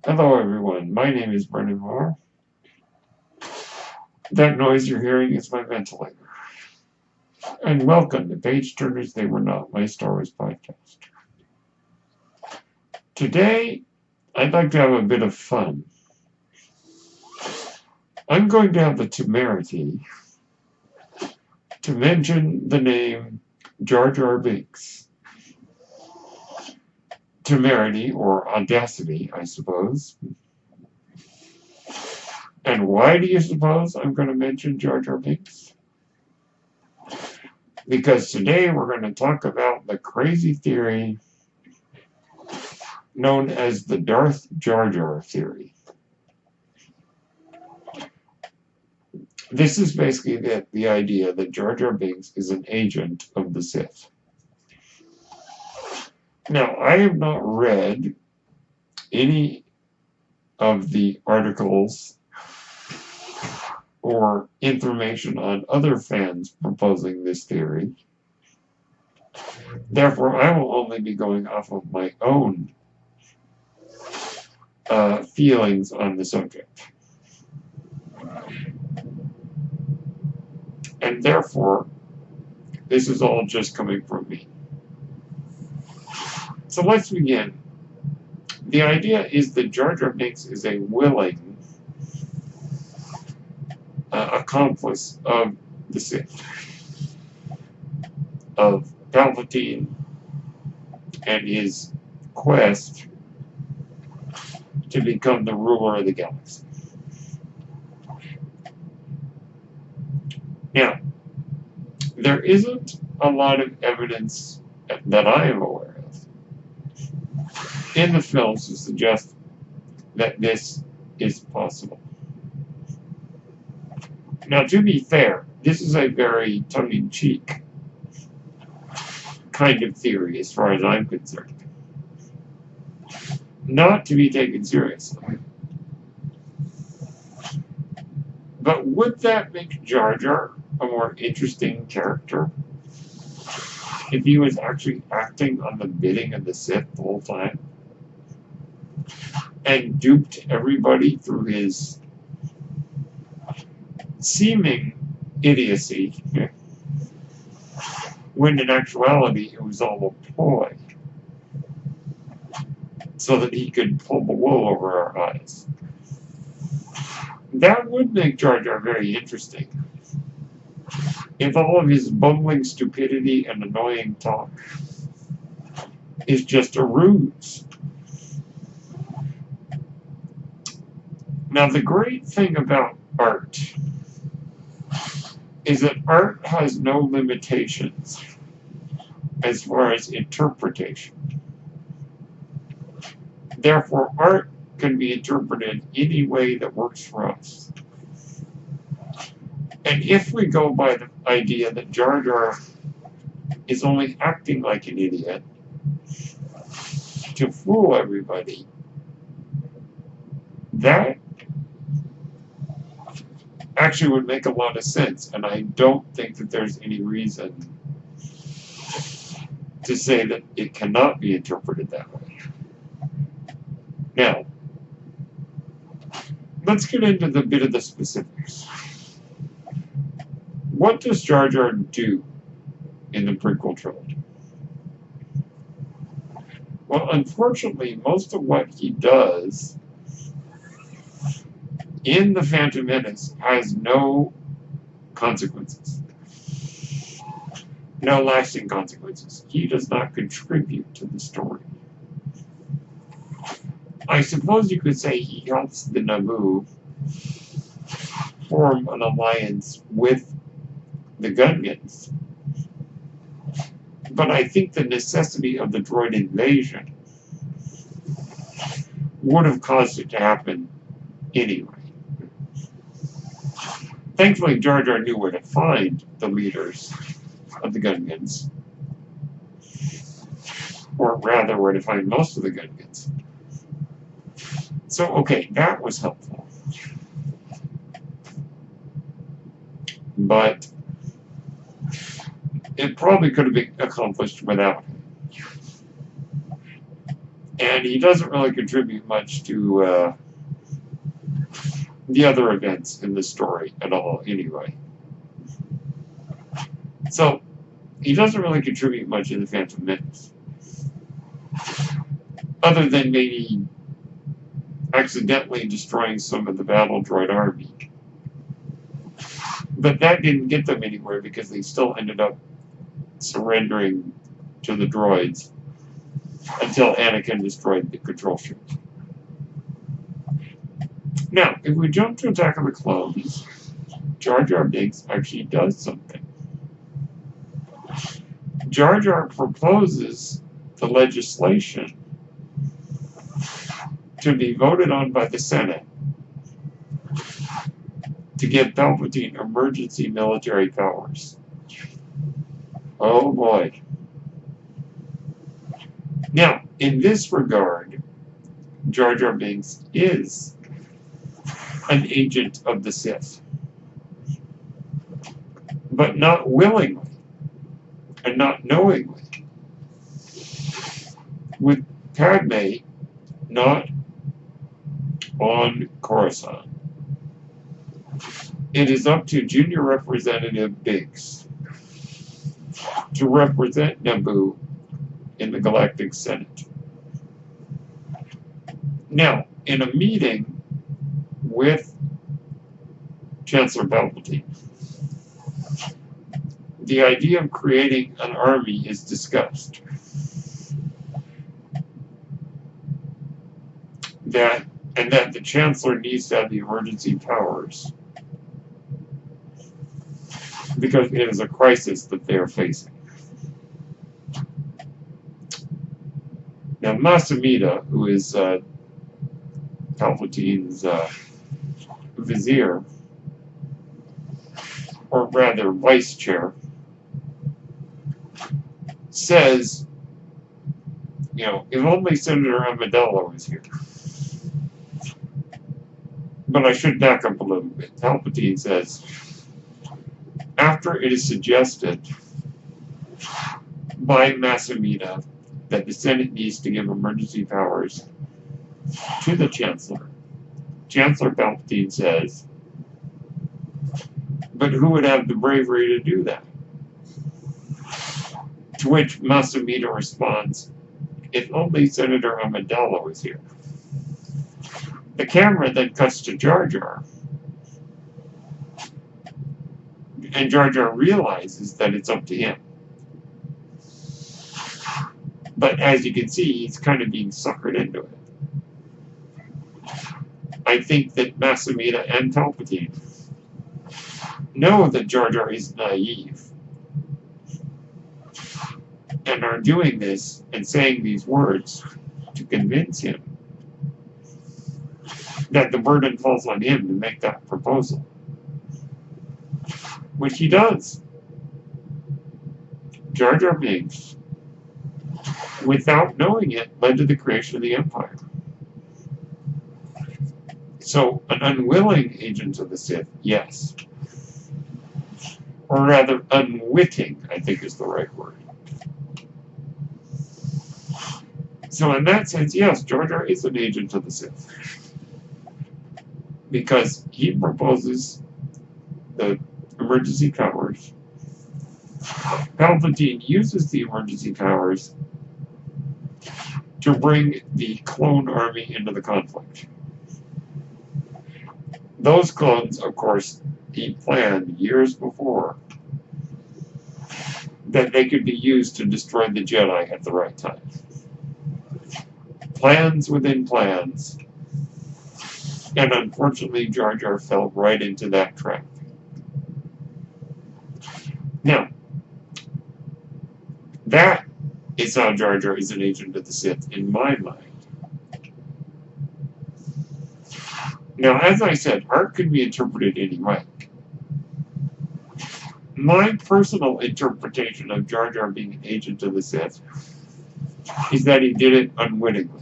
Hello everyone, my name is Brendan Moore. That noise you're hearing is my ventilator. And welcome to Page Turners They Were Not, my Star Wars podcast. Today, I'd like to have a bit of fun. I'm going to have the temerity to mention the name Jar Binks. Temerity, or audacity, I suppose. And why do you suppose I'm going to mention Jar Binks? Because today we're going to talk about the crazy theory known as the Darth Jar Jar theory. This is basically the idea that Jar Binks is an agent of the Sith. Now, I have not read any of the articles or information on other fans proposing this theory. Therefore, I will only be going off of my own feelings on the subject. And therefore, this is all just coming from me. So let's begin. The idea is that Jar Binks is a willing accomplice of the Sith, of Palpatine and his quest to become the ruler of the galaxy. Now, there isn't a lot of evidence that I am aware of in the films to suggest that this is possible. Now, to be fair, this is a very tongue-in-cheek kind of theory as far as I'm concerned. Not to be taken seriously. But would that make Jar Jar a more interesting character if he was actually acting on the bidding of the Sith the whole time and duped everybody through his seeming idiocy, when in actuality it was all a ploy so that he could pull the wool over our eyes? That would make Jar Jar very interesting. If all of his bumbling stupidity and annoying talk is just a ruse. Now, the great thing about art is that art has no limitations as far as interpretation. Therefore, art can be interpreted any way that works for us. And if we go by the idea that Jar Jar is only acting like an idiot to fool everybody, that actually would make a lot of sense, and I don't think that there's any reason to say that it cannot be interpreted that way. Now, let's get into the bit of the specifics. What does Jar Jar do in the prequel trilogy? Well, unfortunately, most of what he does in The Phantom Menace has no consequences. No lasting consequences. He does not contribute to the story. I suppose you could say he helps the Naboo form an alliance with the Gungans. But I think the necessity of the droid invasion would have caused it to happen anyway. Thankfully, Jar Jar knew where to find the leaders of the Gungans. Or rather, where to find most of the Gungans. So, okay, that was helpful. But it probably could have been accomplished without him. And he doesn't really contribute much to the other events in the story at all, anyway. So, he doesn't really contribute much in The Phantom Menace. Other than maybe accidentally destroying some of the battle droid army. But that didn't get them anywhere because they still ended up surrendering to the droids until Anakin destroyed the control ship. Now, if we jump to Attack of the Clones, Jar Jar Binks actually does something. Jar Jar proposes the legislation to be voted on by the Senate to give Palpatine emergency military powers. Oh boy. Now, in this regard, Jar Jar Binks is an agent of the Sith. But not willingly and not knowingly. With Padme not on Coruscant, it is up to Junior Representative Binks to represent Naboo in the Galactic Senate. Now, in a meeting with Chancellor Palpatine, the idea of creating an army is discussed. That the Chancellor needs to have the emergency powers because it is a crisis that they are facing. Now, Masamita, who is Palpatine's vizier, or rather vice chair, says, if only Senator Amidala was here. But I should back up a little bit. Palpatine says, after it is suggested by Masamita that the Senate needs to give emergency powers to the Chancellor, Chancellor Palpatine says, but who would have the bravery to do that? To which Masamita responds, if only Senator Amidala was here. The camera then cuts to Jar Jar, and Jar Jar realizes that it's up to him. But as you can see, he's kind of being suckered into it. I think that Masamita and Palpatine know that Jar Jar is naive and are doing this and saying these words to convince him that the burden falls on him to make that proposal. Which he does. Jar Jar Binks, without knowing it, led to the creation of the Empire. So, an unwilling agent of the Sith, yes. Or rather, unwitting, I think is the right word. So in that sense, yes, Jar Jar is an agent of the Sith. Because he proposes the emergency powers. Palpatine uses the emergency powers to bring the clone army into the conflict. Those clones, of course, he planned years before that they could be used to destroy the Jedi at the right time. Plans within plans. And unfortunately, Jar Jar fell right into that trap. Now, that is how Jar Jar is an agent of the Sith, in my mind. Now, as I said, art can be interpreted any way. My personal interpretation of Jar Jar being an agent of the Sith is that he did it unwittingly.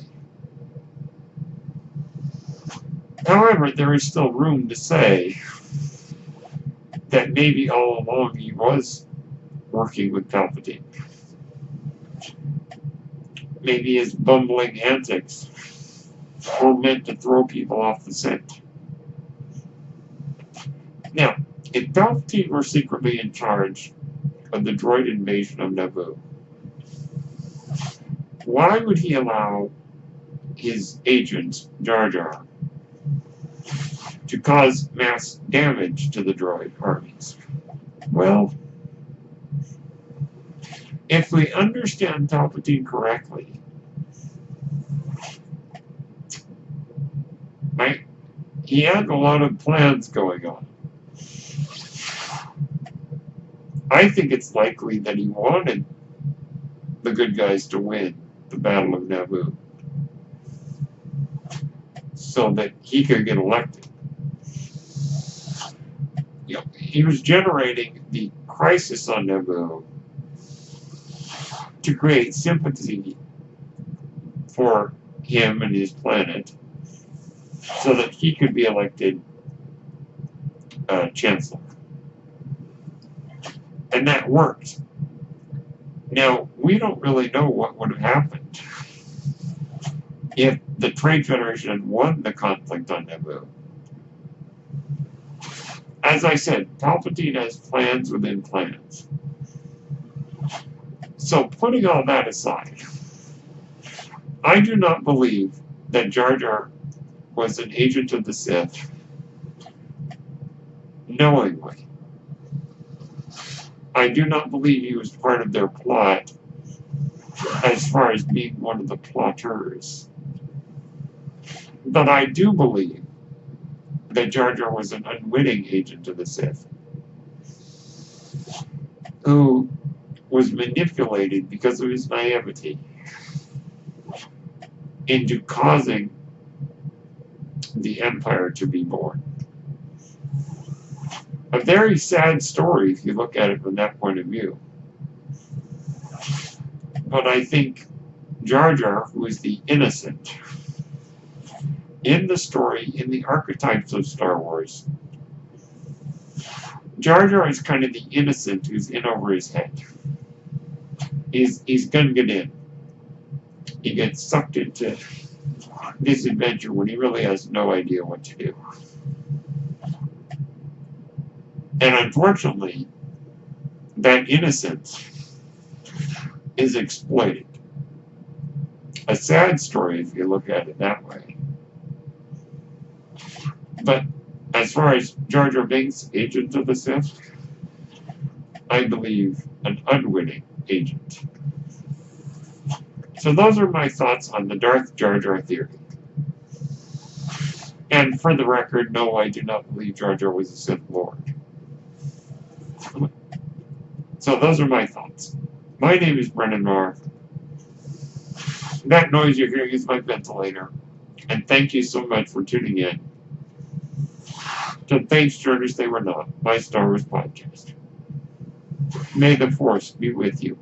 However, there is still room to say that maybe all along he was working with Palpatine. maybe his bumbling antics were meant to throw people off the scent. Now, if Palpatine were secretly in charge of the droid invasion of Naboo, why would he allow his agent, Jar Jar, to cause mass damage to the droid armies? Well, if we understand Palpatine correctly, he had a lot of plans going on. I think it's likely that he wanted the good guys to win the Battle of Naboo so that he could get elected. He was generating the crisis on Naboo to create sympathy for him and his planet so that he could be elected chancellor. And that worked. Now, we don't really know what would have happened if the Trade Federation had won the conflict on Naboo. As I said, Palpatine has plans within plans. So, putting all that aside, I do not believe that Jar Jar was an agent of the Sith knowingly. I do not believe he was part of their plot as far as being one of the plotters. But I do believe that Jar Jar was an unwitting agent of the Sith who was manipulated because of his naivety into causing the Empire to be born. A very sad story if you look at it from that point of view. But I think Jar Jar, who is the innocent in the story, in the archetypes of Star Wars, Jar Jar is kind of the innocent who's in over his head. He's Gungan in. He gets sucked into this adventure when he really has no idea what to do. And unfortunately, that innocence is exploited. A sad story if you look at it that way. But as far as Jar Jar Binks, agent of the Sith, I believe an unwitting agent. So those are my thoughts on the Darth Jar Jar theory. And for the record, no, I do not believe Jar Jar was a Sith Lord. So those are my thoughts. My name is Brennan Marr. That noise you're hearing is my ventilator. And thank you so much for tuning in to Thanks Journers They Were Not, my Star Wars podcast. May the Force be with you.